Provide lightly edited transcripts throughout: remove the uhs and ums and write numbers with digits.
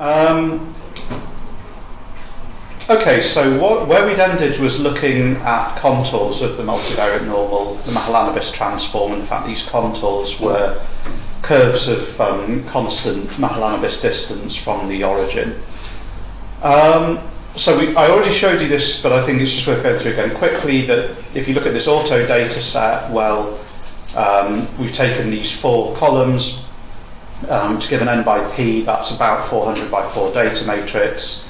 Okay, so where we'd ended was looking at contours of the multivariate normal, the Mahalanobis transform. In fact, these contours were curves of constant Mahalanobis distance from the origin. I already showed you this, but I think it's just worth going through again quickly, that if you look at this auto data set, well, we've taken these 4 columns to give an n by p, that's about 400 by 4 data matrix.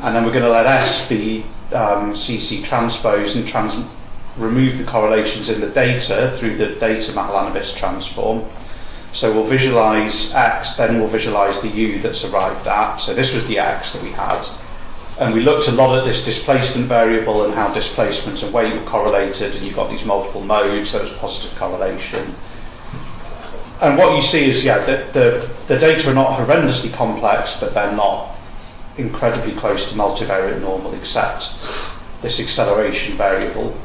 And then we're going to let S be CC transpose and remove the correlations in the data through the data Mahalanobis transform. So we'll visualize X, then we'll visualize the U that's arrived at. So this was the X that we had. And we looked a lot at this displacement variable and how displacement and weight were correlated, and you've got these multiple modes, so there's positive correlation. And what you see is, that the data are not horrendously complex, but they're not incredibly close to multivariate normal, except this acceleration variable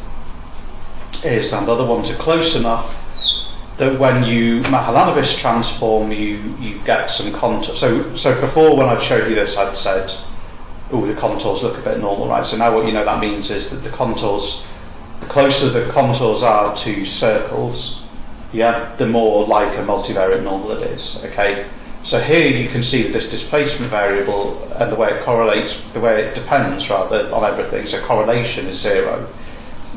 is, and other ones are close enough that when you Mahalanobis transform, you get some contour. So before, when I showed you this, I'd said, oh, the contours look a bit normal, right? So now what you know that means is that the contours, the closer the contours are to circles, the more like a multivariate normal it is, okay? So here you can see that this displacement variable and the way it correlates, the way it depends rather on everything. So correlation is 0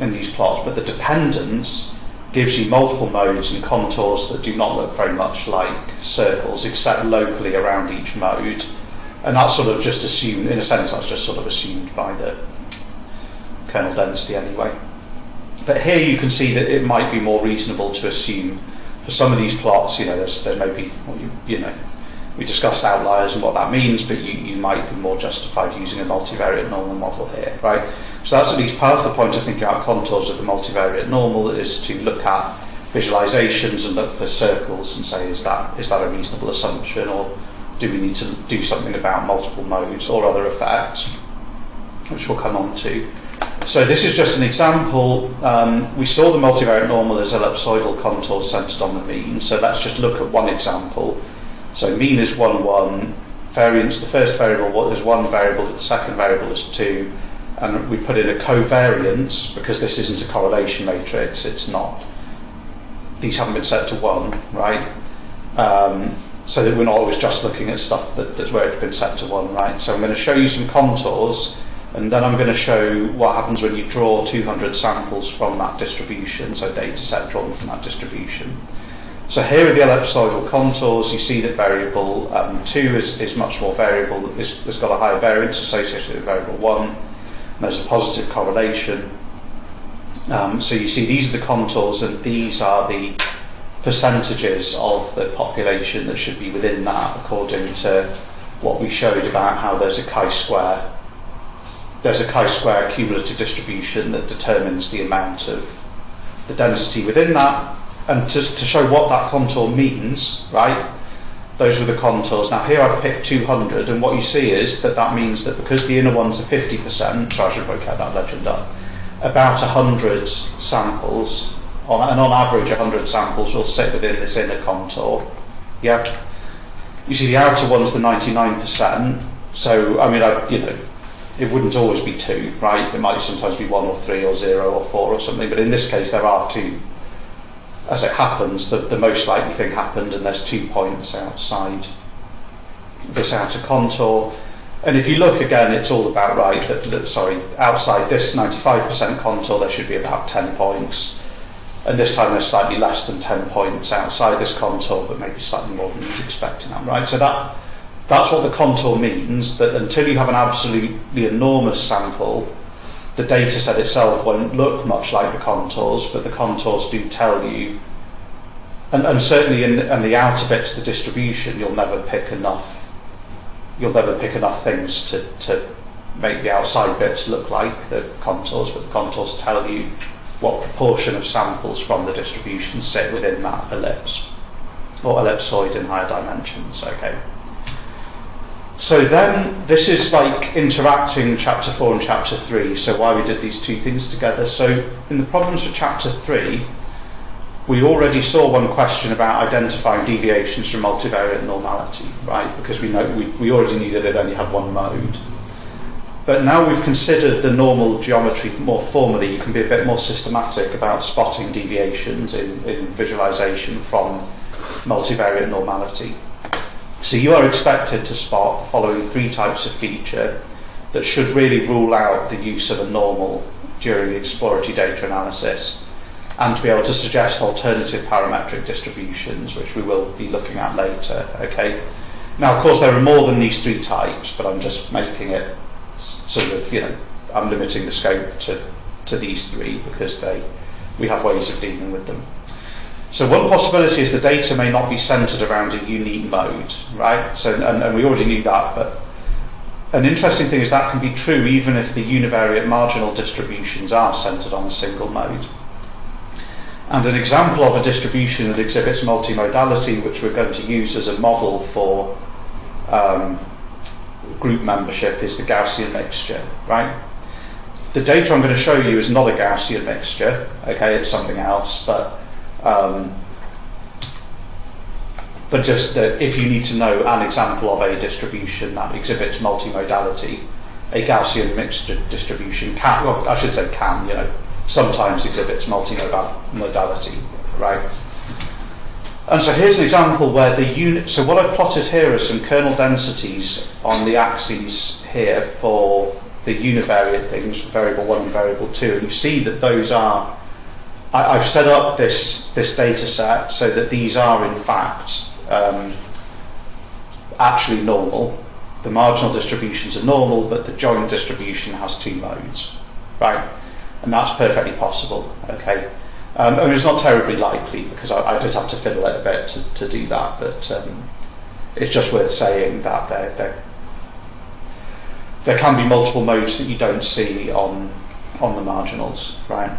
in these plots, but the dependence gives you multiple modes and contours that do not look very much like circles, except locally around each mode. And that's sort of just assumed, in a sense, that's just sort of assumed by the kernel density anyway. But here you can see that it might be more reasonable to assume for some of these plots, there may be, we discussed outliers and what that means, but you might be more justified using a multivariate normal model here, right? So that's at least part of the point of thinking about contours of the multivariate normal, is to look at visualizations and look for circles and say, is that a reasonable assumption, or do we need to do something about multiple modes or other effects, which we'll come on to. So this is just an example. We saw the multivariate normal as ellipsoidal contours centered on the mean, so let's just look at one example. So mean is 1, 1, variance, the first variable is 1 variable, the second variable is 2, and we put in a covariance, because this isn't a correlation matrix, it's not, these haven't been set to 1, right? So that we're not always just looking at stuff that's where it's been set to 1, right? So I'm going to show you some contours, and then I'm going to show what happens when you draw 200 samples from that distribution, so data set drawn from that distribution. So here are the ellipsoidal contours. You see that variable 2 is much more variable, it's got a higher variance associated with variable 1, and there's a positive correlation. So you see these are the contours, and these are the percentages of the population that should be within that, according to what we showed about how there's a chi-square cumulative distribution that determines the amount of the density within that. And to show what that contour means, right, those were the contours. Now here I've picked 200, and what you see is that means that because the inner ones are 50%, so I should probably get that legend up, about 100 samples, and on average 100 samples will sit within this inner contour. Yeah. You see the outer one's the 99%, so I mean, it wouldn't always be 2, right? It might sometimes be 1 or 3 or 0 or 4 or something, but in this case there are 2. As it happens, the most likely thing happened, and there's 2 points outside this outer contour. And if you look again, it's all about right. Outside this 95% contour, there should be about 10 points, and this time there's slightly less than 10 points outside this contour, but maybe slightly more than you'd expect in that, right? So that's what the contour means. That until you have an absolutely enormous sample, the data set itself won't look much like the contours, but the contours do tell you, and certainly in the outer bits of the distribution, you'll never pick enough things to make the outside bits look like the contours, but the contours tell you what proportion of samples from the distribution sit within that ellipse, or ellipsoid in higher dimensions, okay? So then, this is like interacting chapter 4 and chapter 3, so why we did these two things together. So in the problems for chapter 3, we already saw one question about identifying deviations from multivariate normality, right? Because we already knew that it only had one mode. But now we've considered the normal geometry more formally, you can be a bit more systematic about spotting deviations in visualization from multivariate normality. So you are expected to spot the following three types of feature that should really rule out the use of a normal during the exploratory data analysis, and to be able to suggest alternative parametric distributions, which we will be looking at later. Okay. Now, of course, there are more than these three types, but I'm just making it sort of, I'm limiting the scope to these three because we have ways of dealing with them. So one possibility is the data may not be centered around a unique mode, right? So, and we already knew that, but an interesting thing is that can be true even if the univariate marginal distributions are centered on a single mode. And an example of a distribution that exhibits multimodality, which we're going to use as a model for group membership, is the Gaussian mixture, right? The data I'm going to show you is not a Gaussian mixture, okay, it's something else, but just that if you need to know an example of a distribution that exhibits multimodality, a Gaussian mixture distribution can, sometimes exhibits multimodality, right? And so here's an example where so what I've plotted here are some kernel densities on the axes here for the univariate things, variable 1 and variable 2, and you see that those are, I've set up this data set so that these are in fact actually normal. The marginal distributions are normal, but the joint distribution has two modes, right? And that's perfectly possible, okay? It's not terribly likely because I just have to fiddle it a bit to do that, but it's just worth saying that there can be multiple modes that you don't see on the marginals, right?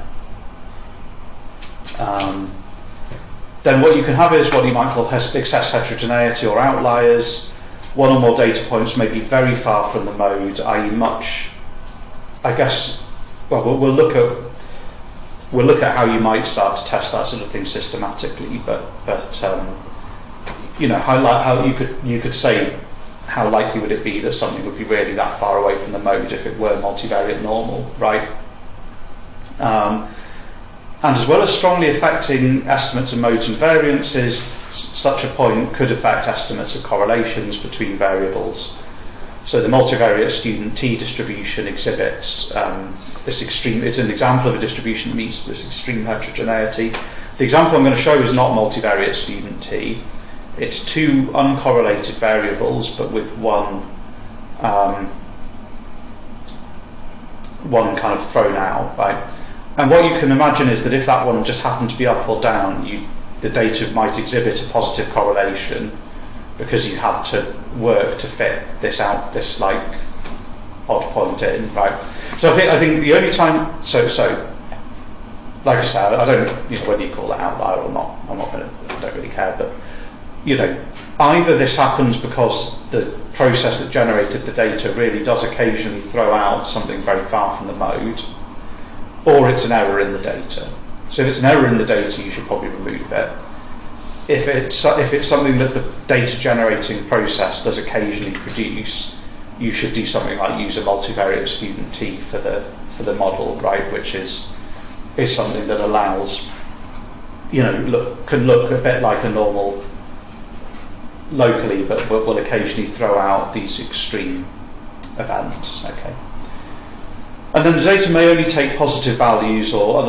Then what you can have is what you might call excess heterogeneity or outliers. One or more data points may be very far from the mode, i.e. we'll look at how you might start to test that sort of thing systematically, but how you could say how likely would it be that something would be really that far away from the mode if it were multivariate normal, right? And as well as strongly affecting estimates of modes and variances, such a point could affect estimates of correlations between variables. So the multivariate student T distribution exhibits this extreme, it's an example of a distribution that meets this extreme heterogeneity. The example I'm going to show is not multivariate student T. It's two uncorrelated variables, but with one kind of thrown out, right? And what you can imagine is that if that one just happened to be up or down, the data might exhibit a positive correlation because you had to work to fit this like odd point in, right? So I think the only time, so like I said, I don't whether you call it outlier or not. I don't really care, but either this happens because the process that generated the data really does occasionally throw out something very far from the mode, or it's an error in the data. So if it's an error in the data, you should probably remove it. If it's something that the data generating process does occasionally produce, you should do something like use a multivariate student T for the model, right? Which is something that allows, can look a bit like a normal locally, but will occasionally throw out these extreme events. Okay. And then the data may only take positive values or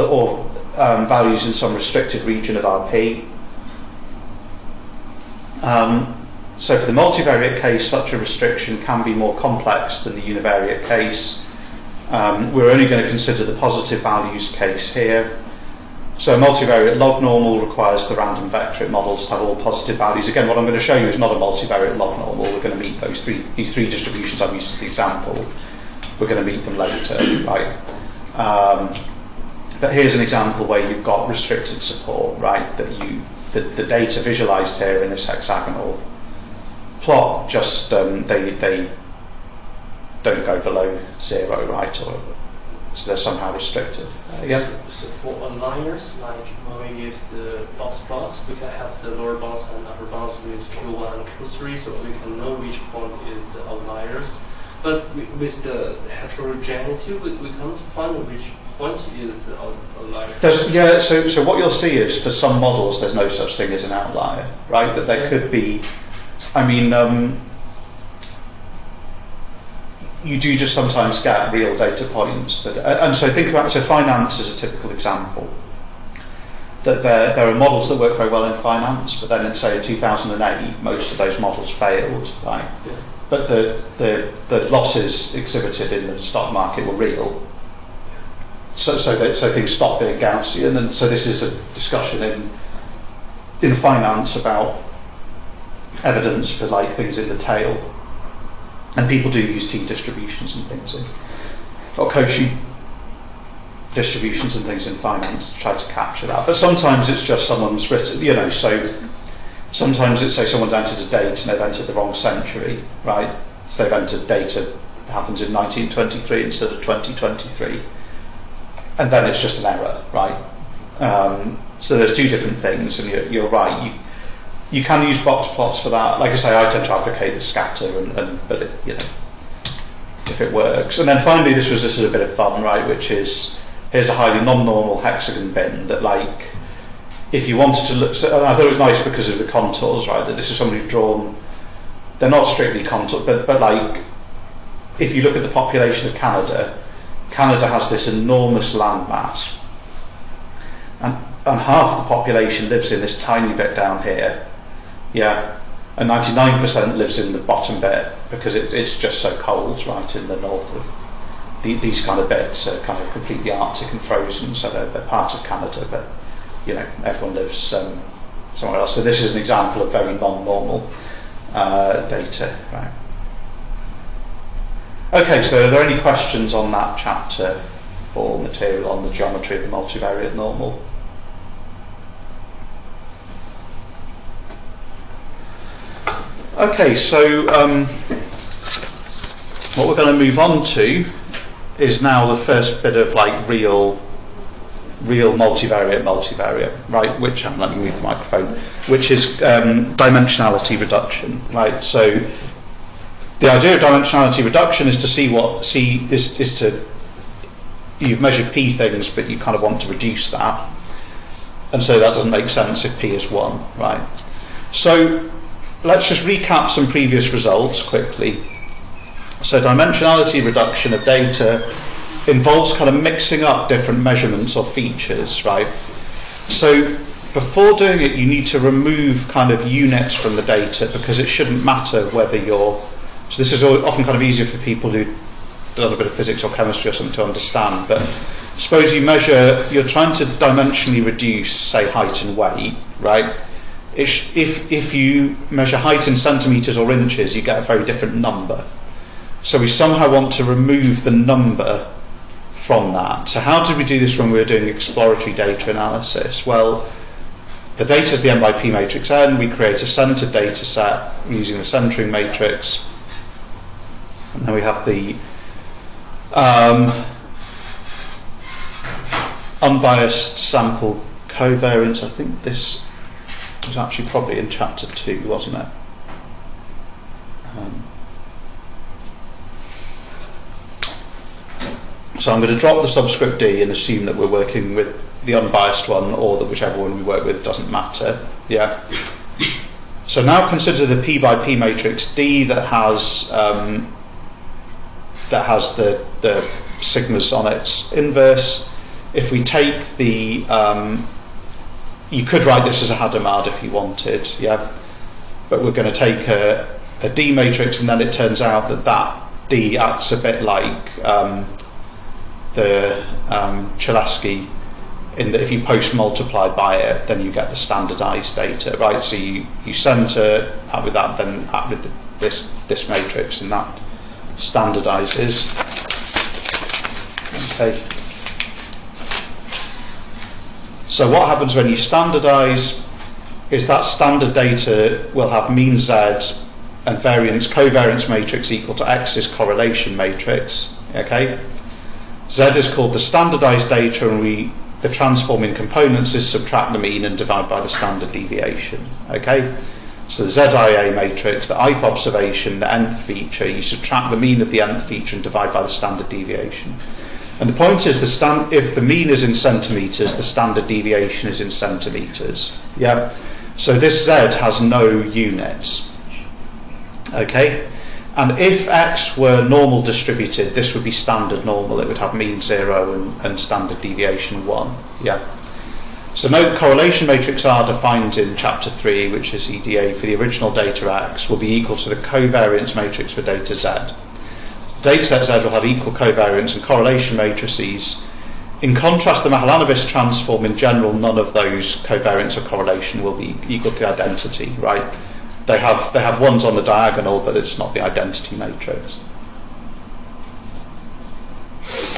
values in some restricted region of RP. So for the multivariate case, such a restriction can be more complex than the univariate case. We're only going to consider the positive values case here. So multivariate log normal requires the random vectoric models to have all positive values. Again, what I'm going to show you is not a multivariate log normal. We're going to meet these three distributions I've used as the example. We're going to meet them later, right? But here's an example where you've got restricted support, right? That the data visualized here in this hexagonal plot they don't go below 0, right? so they're somehow restricted. Yeah. So for aligners, like when we use the box plots, we can have the lower bounds and upper bounds with Q1 and Q3, so we can know which point is the outliers. But with the heterogeneity, we can't find which point is the outlier. So what you'll see is for some models there's no such thing as an outlier, right? But there could be, you do just sometimes get real data points and so think about, so finance is a typical example, that there are models that work very well in finance, but then in say 2008 most of those models failed, right? Yeah. But the losses exhibited in the stock market were real, so things stopped being Gaussian, and so this is a discussion in finance about evidence for like things in the tail. And people do use t-distributions and things, or Cauchy distributions and things in finance to try to capture that. But sometimes it's just someone's written, so sometimes it's, say, someone's entered a date and they've entered the wrong century, right? So they've entered data that happens in 1923 instead of 2023. And then it's just an error, right? So there's two different things, and you're right. You can use box plots for that. Like I say, I tend to advocate the scatter, but if it works. And then finally, this is a bit of fun, right? Which is, here's a highly non-normal hexagon bin that, like, if you wanted to look, and I thought it was nice because of the contours, right? That this is somebody drawn. They're not strictly contours, but like, if you look at the population of Canada has this enormous landmass, and half the population lives in this tiny bit down here. Yeah, and 99% lives in the bottom bit because it's just so cold, right, in the north of these kind of bits are kind of completely Arctic and frozen, so they're part of Canada, but everyone lives somewhere else. So this is an example of very non-normal data, right? Okay, so are there any questions on that chapter for material on the geometry of the multivariate normal? Okay, so what we're going to move on to is now the first bit of like real multivariate, right? Which let me move the microphone. Which is dimensionality reduction, right? So the idea of dimensionality reduction is to see what is to, you've measured p things, but you kind of want to reduce that, and so that doesn't make sense if p is 1, right? So let's just recap some previous results quickly. So dimensionality reduction of data involves kind of mixing up different measurements or features, right? So before doing it, you need to remove kind of units from the data because it shouldn't matter whether you're... So this is often kind of easier for people who've done a bit of physics or chemistry or something to understand, but suppose you're trying to dimensionally reduce, say, height and weight, right? If you measure height in centimetres or inches, you get a very different number. So we somehow want to remove the number from that. So how did we do this when we were doing exploratory data analysis? Well, the data is the n by p matrix n. We create a centred data set using the centering matrix. And then we have the unbiased sample covariance. I think this was actually probably in chapter 2, wasn't it? So I'm going to drop the subscript D and assume that we're working with the unbiased one, or that whichever one we work with doesn't matter. Yeah. So now consider the p by p matrix D that has the sigmas on its inverse. If we take the you could write this as a Hadamard if you wanted, yeah. But we're going to take a D matrix, and then it turns out that D acts a bit like the Cholesky, in that if you post multiply by it, then you get the standardized data, right? So you center out with that, then out with this matrix, and that standardizes. Okay. So what happens when you standardize is that standard data will have mean Z and covariance matrix equal to X's correlation matrix. Okay. Z is called the standardized data, and the transform in components is subtract the mean and divide by the standard deviation. Okay? So the ZIA matrix, the ith observation, the nth feature, you subtract the mean of the nth feature and divide by the standard deviation. And the point is, if the mean is in centimetres, the standard deviation is in centimetres. Yeah? So this Z has no units. Okay? And if X were normal distributed, this would be standard normal. It would have mean 0 and standard deviation 1. Yeah? So note correlation matrix R defined in chapter 3, which is EDA for the original data X, will be equal to the covariance matrix for data Z. The data set Z will have equal covariance and correlation matrices. In contrast, the Mahalanobis transform, in general, none of those covariance or correlation will be equal to the identity, right? They have ones on the diagonal, but it's not the identity matrix.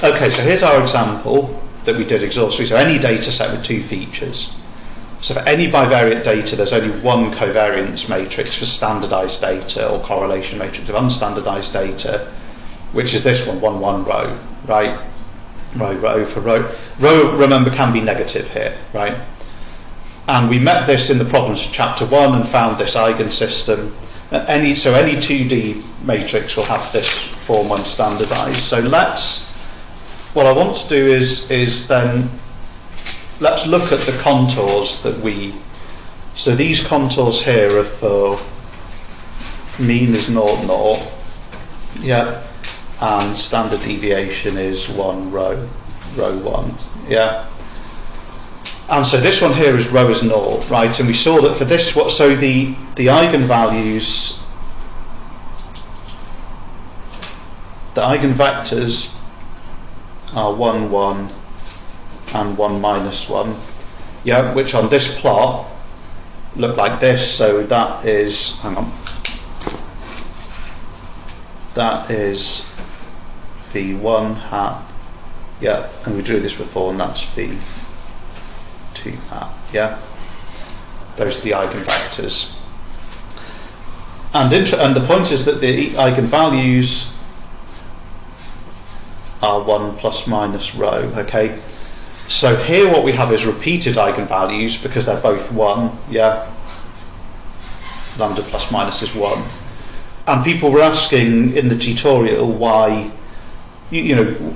Okay, so here's our example that we did exhaustively. So any data set with two features. So for any bivariate data, there's only one covariance matrix for standardized data, or correlation matrix of unstandardized data, which is this one, 1, 1 row, right? Row for row. Row, remember, can be negative here, right? And we met this in the problems for chapter 1 and found this eigensystem. Any 2D matrix will have this form unstandardized. So what I want to do is then let's look at the contours so these contours here are for mean is 0, 0, yeah, and standard deviation is 1 row 1, yeah. And so this one here is row is 0, right? And we saw that for this, so the eigenvalues, the eigenvectors are 1, 1 and 1 minus 1, yeah, which on this plot look like this. So that is, hang on, that is V1 hat, yeah, and we drew this before, and that's V2 hat, yeah. Those are the eigenvectors. And the point is that the eigenvalues are 1 plus minus row, okay? So here what we have is repeated eigenvalues because they're both 1, yeah? Lambda plus minus is 1. And people were asking in the tutorial why,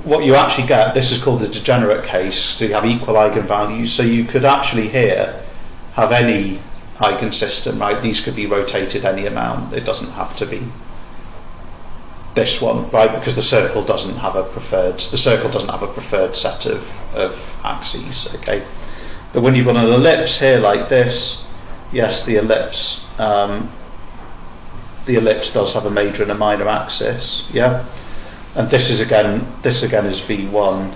what you actually get, this is called the degenerate case, so you have equal eigenvalues, so you could actually here have any eigensystem, right? These could be rotated any amount, it doesn't have to be this one, right? Because the circle doesn't have a preferred set of axes, okay? But when you've got an ellipse here like this, yes, the ellipse does have a major and a minor axis, yeah? And this again is V1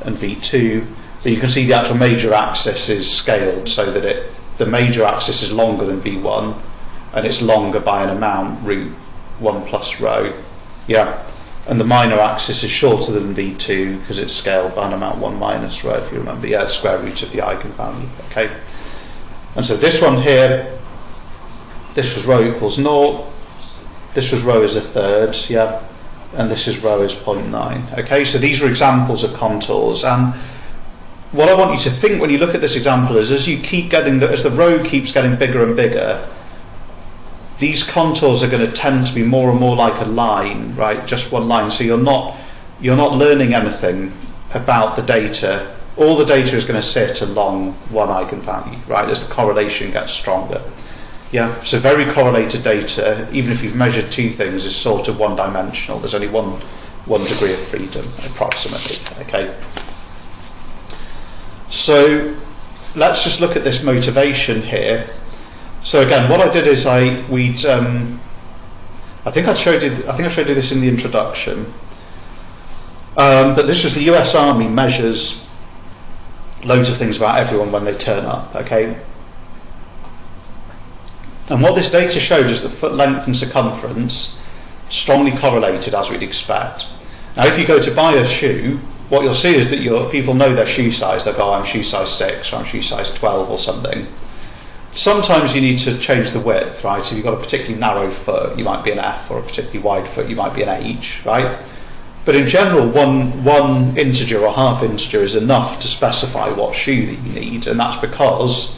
and V2, but you can see the actual major axis is scaled so that the major axis is longer than V1, and it's longer by an amount, root 1 plus row, yeah, and the minor axis is shorter than V2 because it's scaled by an amount 1 minus row, if you remember, yeah, it's square root of the eigenvalue, okay? And so this one here, this was row equals 0, this was row as a third, yeah, and this is row as 0.9, okay? So these are examples of contours, and what I want you to think when you look at this example is as the row keeps getting bigger and bigger, these contours are going to tend to be more and more like a line, right? Just one line. So you're not learning anything about the data. All the data is going to sit along one eigenvalue, right? As the correlation gets stronger. Yeah. So very correlated data, even if you've measured two things, is sort of one-dimensional. There's only one degree of freedom, approximately. Okay. So let's just look at this motivation here. So again, what I did is I think I showed you this in the introduction. But this was the US Army measures loads of things about everyone when they turn up, okay? And what this data showed is the foot length and circumference strongly correlated, as we'd expect. Now if you go to buy a shoe, what you'll see is that people know their shoe size. They'll go, I'm shoe size 6 or I'm shoe size 12 or something. Sometimes you need to change the width, right? If you've got a particularly narrow foot, you might be an F, or a particularly wide foot, you might be an H, right? But in general, one integer or half integer is enough to specify what shoe that you need, and that's because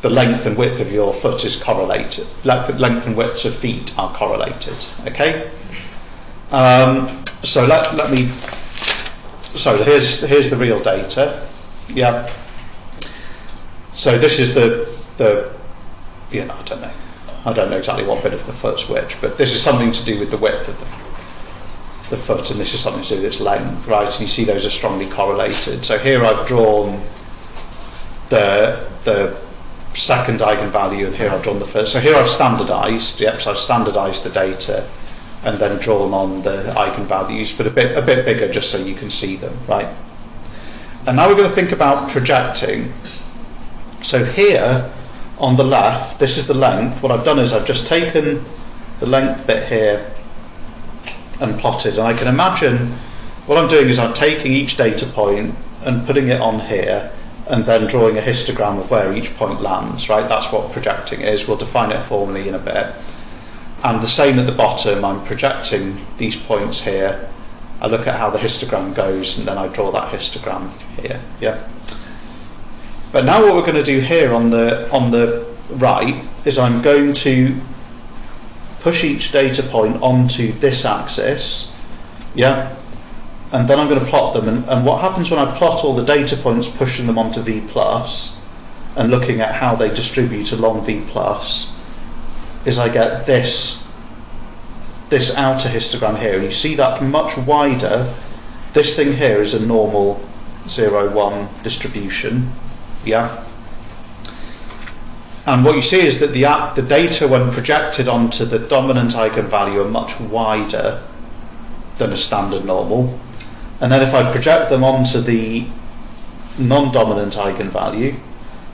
the length and width of your foot is correlated. Length and widths of feet are correlated. Okay. So let me. So here's the real data. Yeah. So this is the I don't know exactly what bit of the foot's which, but this is something to do with the width of the foot, and this is something to do with its length, right? And you see those are strongly correlated. So here I've drawn the second eigenvalue, and here I've drawn the first. So here I've standardised. Yep. So I've standardised the data, and then drawn on the eigenvalues, but a bit bigger, just so you can see them, right? And now we're going to think about projecting. So here on the left, this is the length. What I've done is I've just taken the length bit here and plotted, and I can imagine what I'm doing is I'm taking each data point and putting it on here, and then drawing a histogram of where each point lands, right? That's what projecting is. We'll define it formally in a bit. And the same at the bottom, I'm projecting these points here. I look at how the histogram goes, and then I draw that histogram here. Yeah. But now what we're going to do here on the right is I'm going to push each data point onto this axis. Yeah. And then I'm going to plot them. And what happens when I plot all the data points, pushing them onto V plus, and looking at how they distribute along V plus, is I get this outer histogram here, and you see that much wider. This thing here is a normal 0, 1 distribution, yeah. And what you see is that the data, when projected onto the dominant eigenvalue, are much wider than a standard normal. And then if I project them onto the non-dominant eigenvalue,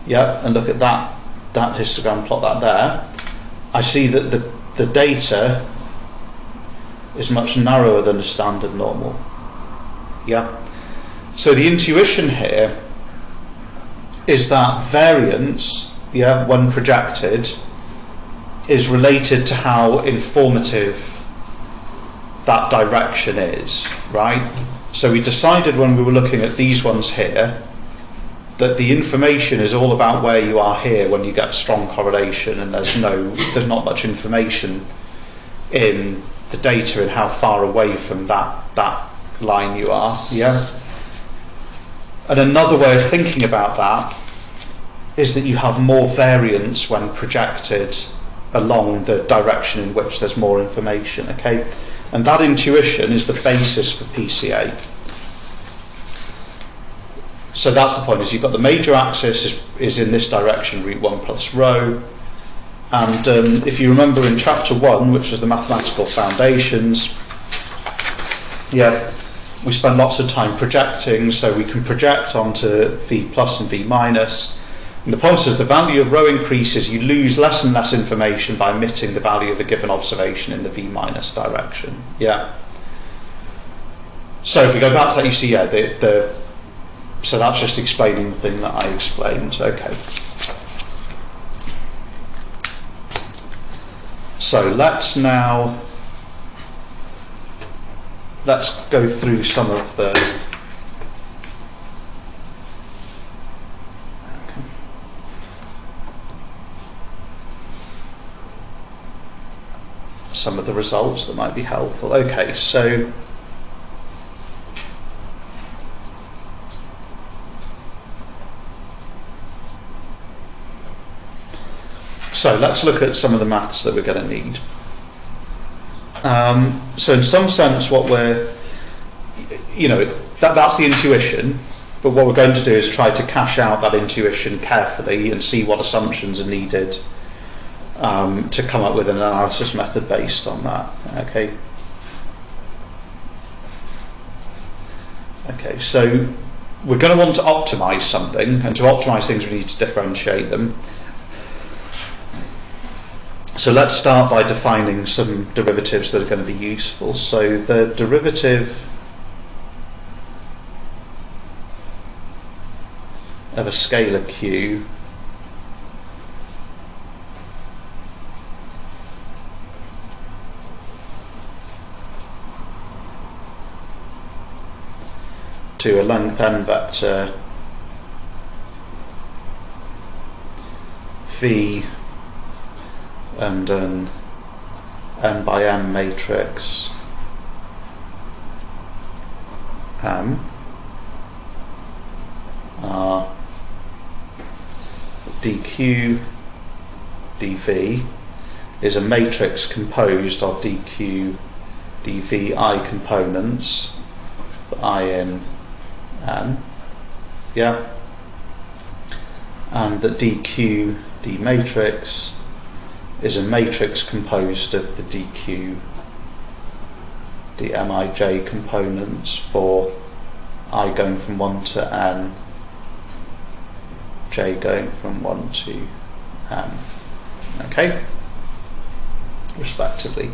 yeah, and look at that histogram, plot that there, I see that the data is much narrower than a standard normal. Yeah. So the intuition here is that variance, yeah, when projected, is related to how informative that direction is, right? So we decided when we were looking at these ones here that the information is all about where you are here when you get strong correlation, and there's not much information in the data and how far away from that line you are. Yeah. And another way of thinking about that is that you have more variance when projected along the direction in which there's more information. Okay, and that intuition is the basis for PCA. So that's the point, is you've got the major axis is in this direction, root 1 plus rho. And if you remember in chapter 1, which was the mathematical foundations, yeah, we spend lots of time projecting, so we can project onto V plus and V minus. And the point is, the value of rho increases, you lose less and less information by omitting the value of a given observation in the V minus direction. Yeah. So if we go back to that, you see, yeah, so that's just explaining the thing that I explained. Okay. So let's go through some of the results that might be helpful. Okay, so let's look at some of the maths that we're going to need. So in some sense, what we're, that's the intuition, but what we're going to do is try to cash out that intuition carefully and see what assumptions are needed to come up with an analysis method based on that. Okay, so we're going to want to optimize something, and to optimize things we need to differentiate them. So let's start by defining some derivatives that are going to be useful. So the derivative of a scalar Q to a length n vector V and an n by n matrix M are dq dv is a matrix composed of dq dv I components for I in n, yeah, and that dq d matrix is a matrix composed of the dq dmij components for I going from 1 to n, j going from 1 to n, okay, respectively.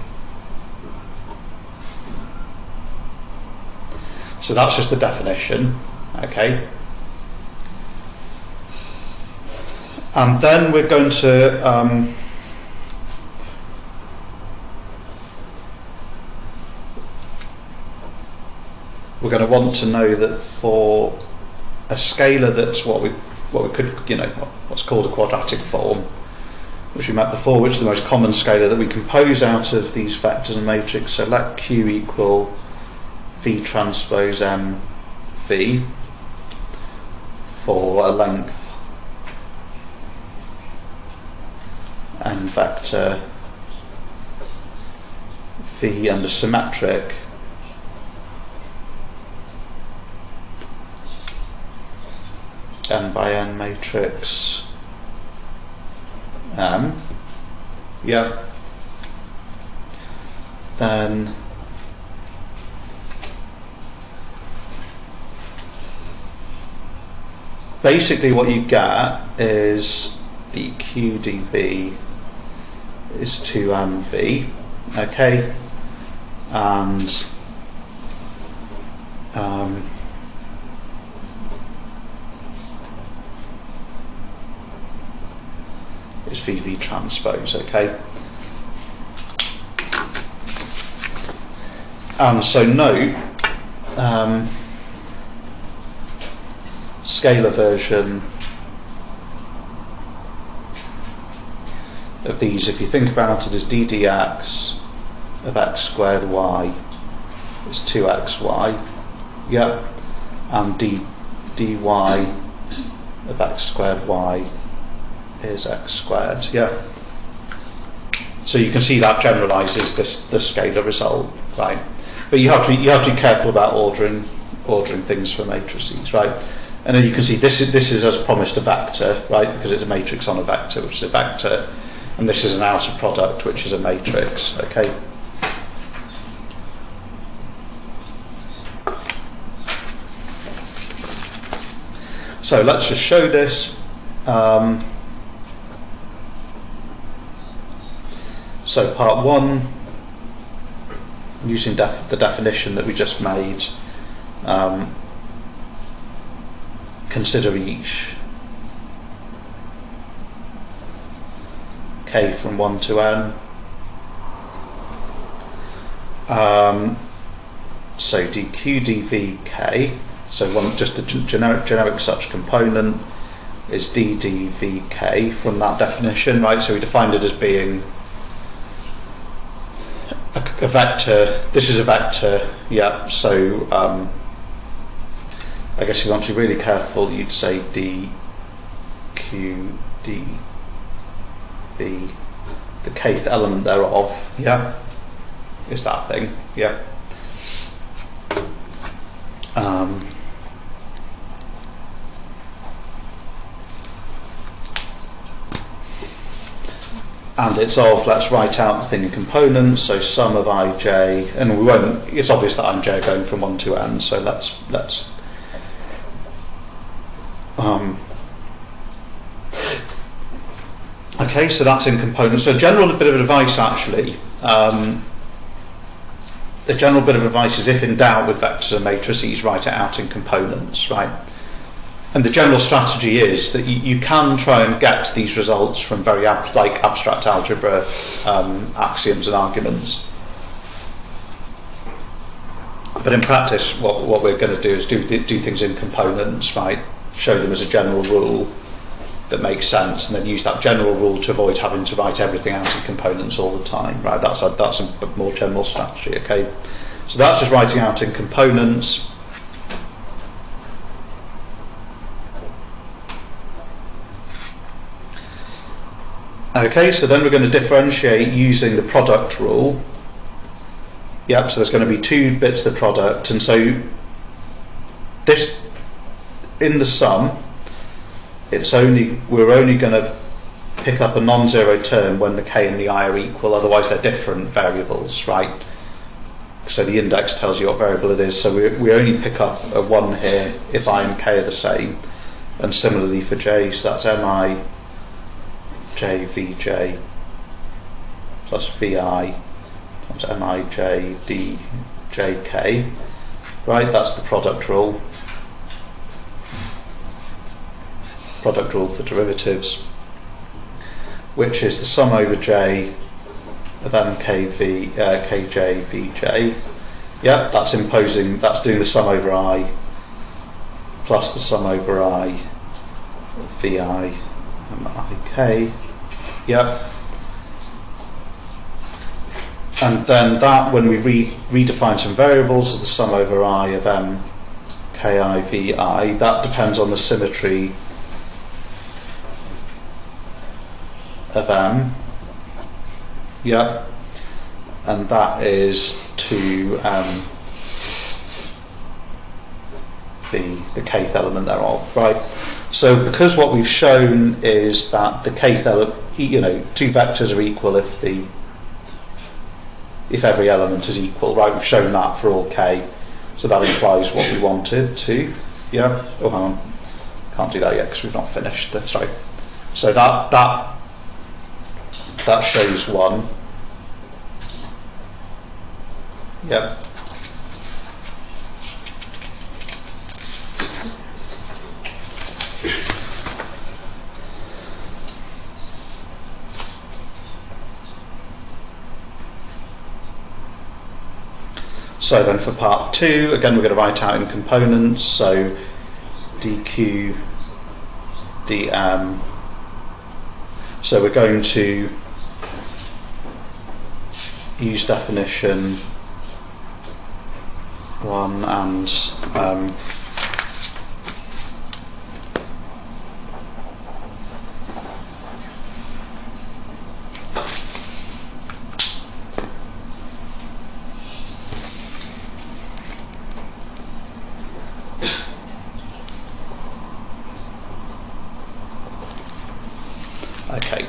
So that's just the definition, okay. And then we're going to want to know that for a scalar that's what we could, what's called a quadratic form, which we met before, which is the most common scalar that we compose out of these vectors and matrix. So let Q equal V transpose M V for a length n vector V and a symmetric n by n matrix M, yeah, then basically what you get is dq dv is 2mv, okay, and is vv transpose, okay. And so note scalar version of these, if you think about it as ddx of x squared y is 2xy, yep, and dy of x squared y is x squared, yeah. So you can see that generalises the scalar result, right? But you have to be careful about ordering things for matrices, right? And then you can see this is as promised a vector, right? Because it's a matrix on a vector, which is a vector, and this is an outer product, which is a matrix, okay? So let's just show this. So part one, using the definition that we just made, consider each k from 1 to n. So dq dv k, so just the generic such component is d dv k from that definition, right? So we defined it as being a vector. This is a vector, yeah. So I guess if you want to be really careful, you'd say dq dv, the kth element thereof, yeah, is that thing, yeah. And it's of, let's write out the thing in components, so sum of ij, and we won't, it's obvious that ij are going from 1 to n, so let's okay, so that's in components. So general bit of advice actually, the general bit of advice is, if in doubt with vectors and matrices, write it out in components, right? And the general strategy is that you can try and get these results from very abstract algebra axioms and arguments. But in practice, what we're going to do is do things in components, right? Show them as a general rule that makes sense, and then use that general rule to avoid having to write everything out in components all the time, right? That's a more general strategy, okay? So that's just writing out in components. Okay, so then we're going to differentiate using the product rule. Yep, so there's going to be two bits of the product, and so this, in the sum, we're only going to pick up a non-zero term when the k and the I are equal, otherwise they're different variables, right? So the index tells you what variable it is, so we only pick up a 1 here if I and k are the same, and similarly for j, so that's mi j vj plus vi times mij djk, right? That's the product rule for derivatives, which is the sum over j of kj vj. Yep, that's doing the sum over I plus the sum over I vi and ik. Yep. And then that, when we redefine some variables, the sum over I of ki vi, that depends on the symmetry of m. Yep. And that is to the kth element thereof, right? So because what we've shown is that the kth element, two vectors are equal if every element is equal, right? We've shown that for all k, so that implies what we wanted to. Yeah. Oh, hang on, can't do that yet because we've not finished. That's right. So that shows 1. Yep. So then for part 2, again we're going to write out in components, so dq dm. So we're going to use definition 1 and okay.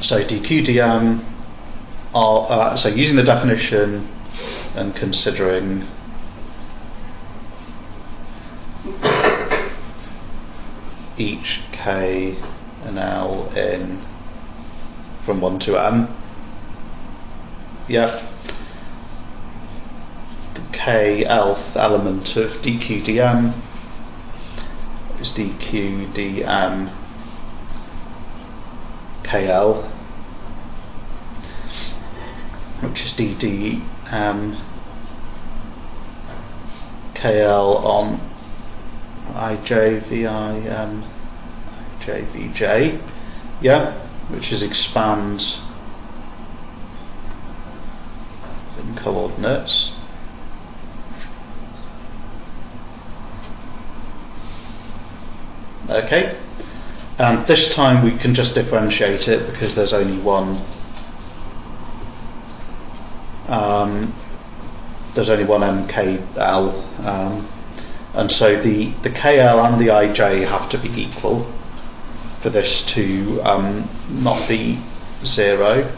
So dq dm are so using the definition and considering each k and l in from 1 to m. Yep. The k-lth element of dq dm is dq dm kl, which is dd kl on ij vi ij vj, yeah, which is expand in coordinates. Okay, and this time we can just differentiate it because there's only one. There's only one mkl, and so the kl and the ij have to be equal for this to not be 0.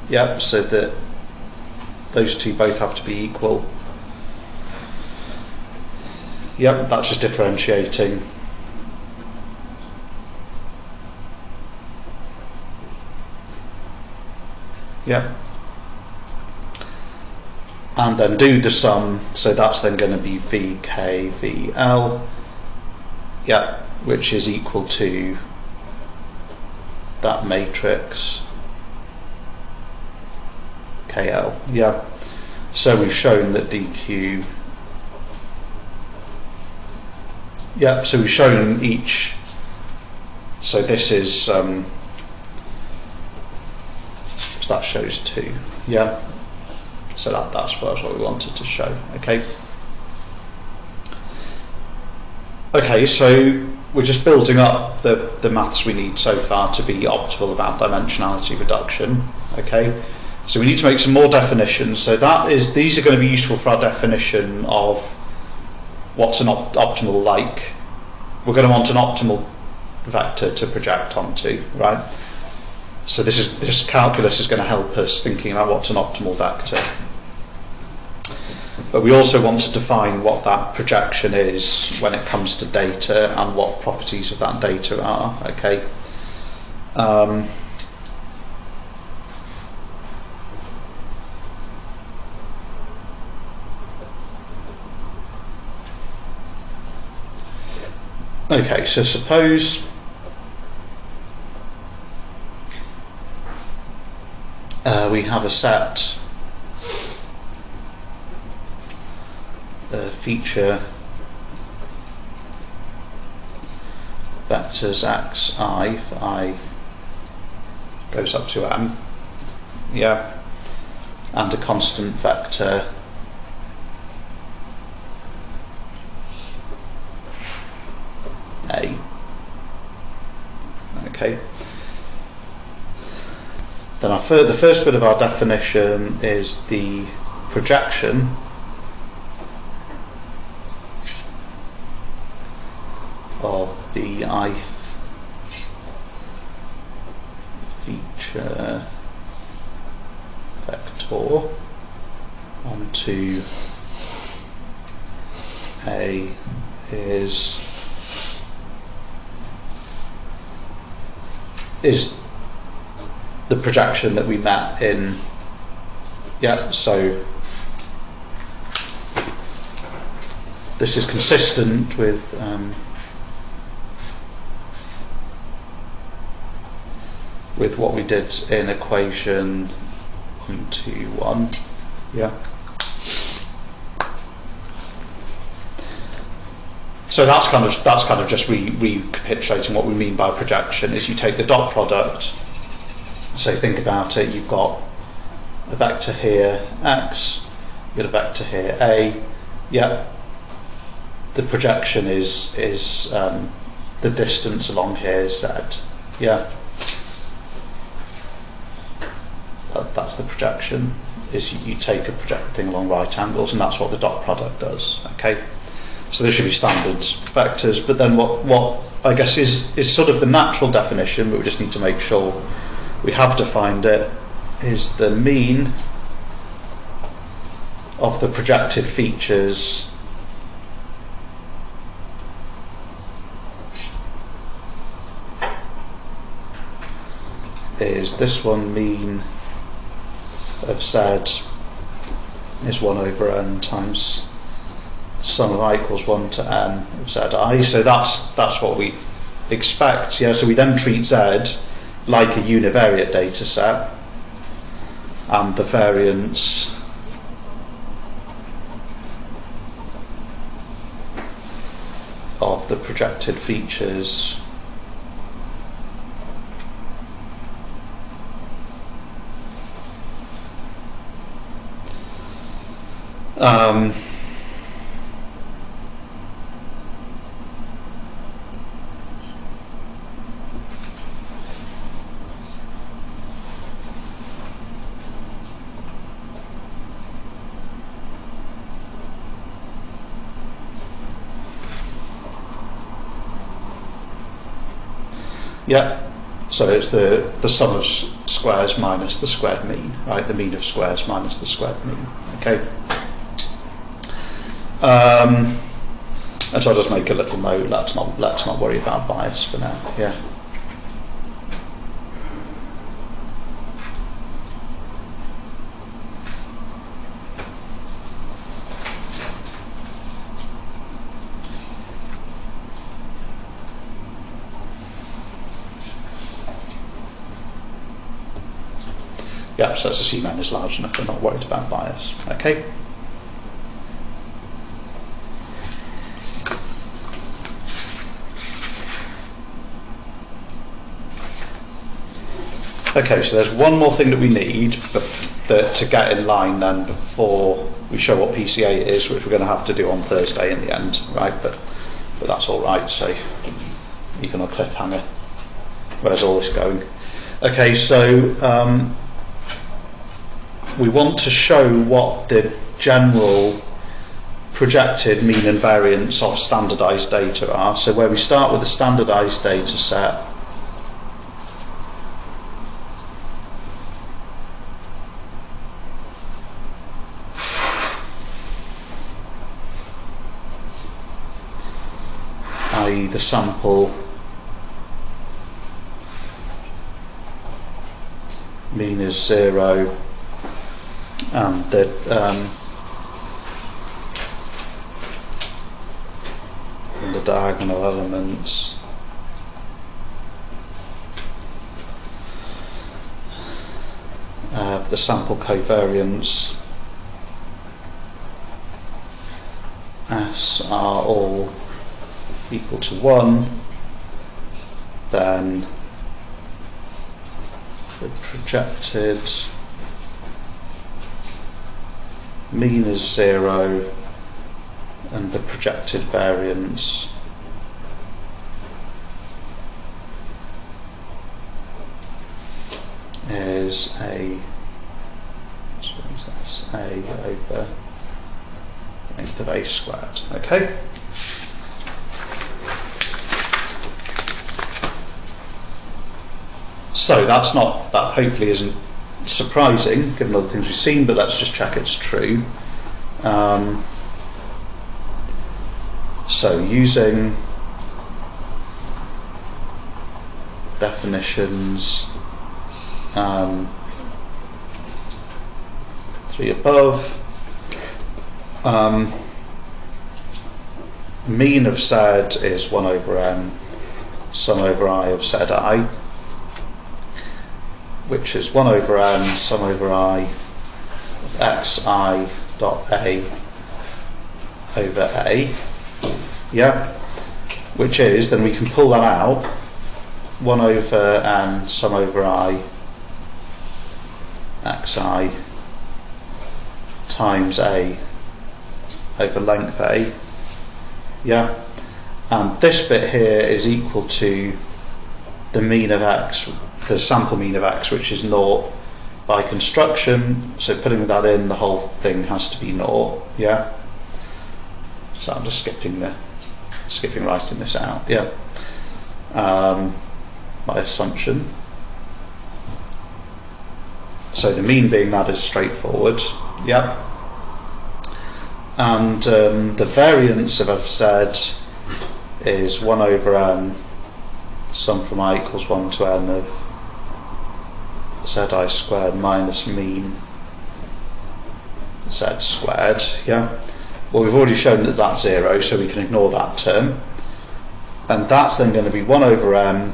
Yep, so that those two both have to be equal. Yep, that's just differentiating. Yep. And then do the sum, so that's then going to be vk vl, yep, which is equal to that matrix KL. Yeah. So we've shown that DQ. Yeah. So we've shown each. So this is. So that shows 2. Yeah. So that's what we wanted to show. Okay. Okay. So we're just building up the maths we need so far to be optimal about dimensionality reduction. Okay. So we need to make some more definitions. So these are going to be useful for our definition of what's an optimal like. We're going to want an optimal vector to project onto, right? So this calculus is going to help us thinking about what's an optimal vector. But we also want to define what that projection is when it comes to data and what properties of that data are. Okay. Okay, so suppose we have a set feature vectors xi for I goes up to m, yeah, and a constant vector a. Okay. Then the first bit of our definition is the projection of the ith feature vector onto A is the projection that we met in, yeah, so this is consistent with what we did in equation 1, 2, 1, yeah. So that's kind of just recapitulating what we mean by projection. Is you take the dot product. So think about it. You've got a vector here x. You've got a vector here a. Yeah. The projection is the distance along here z. Yeah. That's the projection. Is you take a projecting along right angles, and that's what the dot product does. Okay. So there should be standard vectors, but then what I guess is sort of the natural definition, but we just need to make sure we have defined it, is the mean of the projected features is this one, mean of z is 1 over n times sum of I equals 1 to n of zi. So that's what we expect. Yeah. So we then treat z like a univariate data set, and the variance of the projected features yeah, so it's the sum of squares minus the squared mean, right? The mean of squares minus the squared mean. Okay. And so I'll just make a little note. Let's not worry about bias for now. Yeah. Yeah, so it's a CMAN is large enough, we're not worried about bias. Okay. Okay, so there's one more thing that we need to get in line then before we show what PCA is, which we're going to have to do on Thursday in the end, right? But that's all right. So you can on cliffhanger. Where's all this going? Okay, so we want to show what the general projected mean and variance of standardized data are. So where we start with a standardized data set, i.e. the sample mean is 0 and the diagonal elements the sample covariance S are all equal to 1, then the projected mean is 0 and the projected variance is A over length of A squared. Okay? So that hopefully isn't surprising given other things we've seen, but let's just check it's true. So using definitions 3 above, mean of Z is 1 over n, sum over I of Zi, which is 1 over n sum over I of xi dot A over A. Yeah, which is, then we can pull that out, 1 over n sum over I xi times A over length A. Yeah, and this bit here is equal to the mean of x, the sample mean of x, which is 0 by construction. So putting that in, the whole thing has to be 0. Yeah. So I'm just skipping writing this out. Yeah. By assumption. So the mean being that is straightforward. Yeah. And the variance of fz is 1 over n sum from I equals 1 to n of Zi squared minus mean Z squared. Yeah. Well, we've already shown that that's 0, so we can ignore that term. And that's then going to be 1 over n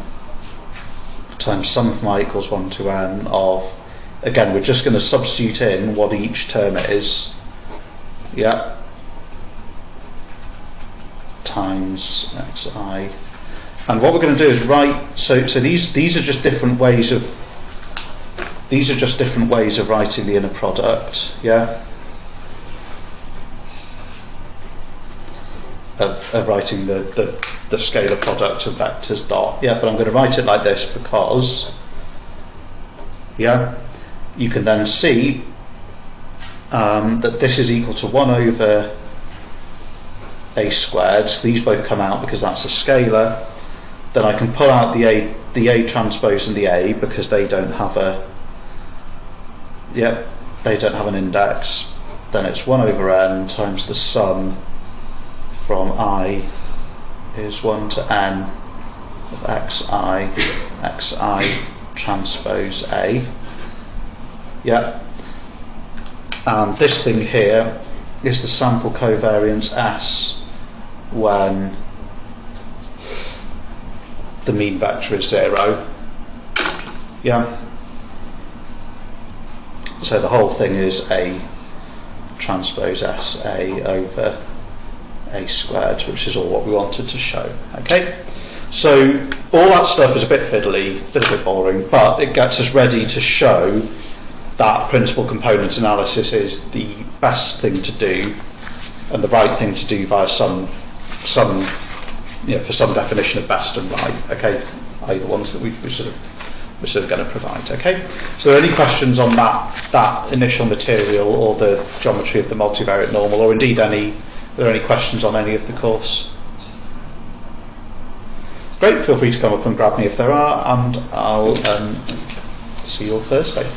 times sum from I equals 1 to n of, again, we're just going to substitute in what each term is. Yeah. Times xi. And what we're going to do is write, so these are just different ways of writing the inner product, yeah? Of writing the scalar product of vectors dot. Yeah, but I'm going to write it like this because, yeah, you can then see that this is equal to 1 over A squared. So these both come out because that's a scalar. Then I can pull out the A transpose and the A because they don't have an index. Then it's 1 over n times the sum from I is 1 to n of xi transpose A. Yeah. And this thing here is the sample covariance S when the mean vector is 0. Yeah. So the whole thing is A transpose S A over A squared, which is all what we wanted to show. Okay? So all that stuff is a bit fiddly, a little bit boring, but it gets us ready to show that principal component analysis is the best thing to do and the right thing to do via some for some definition of best and right. Okay, are the ones that we're sort of going to provide. Okay, so are there any questions on that initial material or the geometry of the multivariate normal, or indeed are there any questions on any of the course? Great, feel free to come up and grab me if there are, and I'll see you all Thursday.